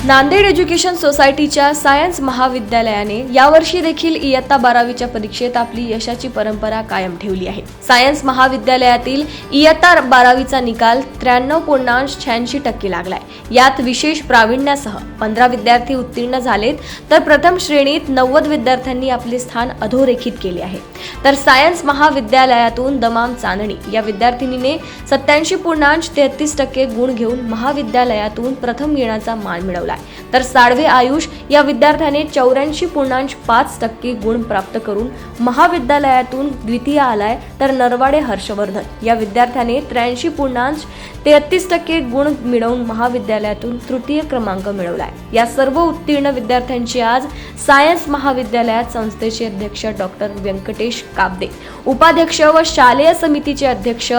Nanded education सोसायटीच्या science महाविद्यालयाने यावर्षी देखील इयत्ता 12वीच्या परीक्षेत आपली यशाची परंपरा कायम ठेवली आहे। सायन्स महाविद्यालयातील इयत्ता 12वीचा निकाल 93.86% लागलाय। यात विशेष प्रावीण्यासह 15 विद्यार्थी उत्तीर्ण झालेत, तर प्रथम श्रेणीत 90 विद्यार्थ्यांनी आपले स्थान अधोरेखित केले आहे। तर सायन्स महाविद्यालयातून दमाम चांदणी या विद्यार्थिनीने 87.33% गुण घेऊन महाविद्यालयातून प्रथम येण्याचा मान मिळवला। तर साळवे आयुष या विद्यार्थ्याने 84.5% गुण प्राप्त करून महाविद्यालयातून द्वितीय आलाय। तर नरवाडे हर्षवर्धन या विद्यार्थ्याने 83.33% गुण मिळवून महाविद्यालयातून तृतीय क्रमांक मिळवलाय। या सर्व उत्तीर्ण विद्यार्थ्यांची आज सायन्स महाविद्यालयात संस्थेचे अध्यक्ष डॉक्टर व्यंकटेश काब्दे, उपाध्यक्ष व शालेय समितीचे अध्यक्ष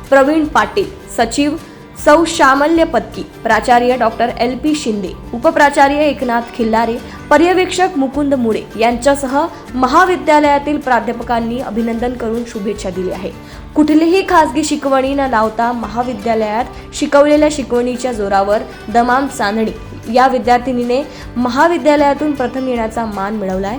प्रवीण पाटील, सचिव सौ शामल्य पत्की, प्राचार्य डॉक्टर LP शिंदे, उपप्राचार्य एकनाथ खिल्लारे, पर्यवेक्षक मुकुंद मुळे यांच्यासह महाविद्यालयातील प्राध्यापकांनी अभिनंदन करून शुभेच्छा दिल्या आहे। कुठलीही खासगी शिकवणी न लावता महाविद्यालयात शिकवलेल्या शिकवणीच्या जोरावर दमाम चांदणी या विद्यार्थिनीने महाविद्यालयातून प्रथम येण्याचा मान मिळवलाय।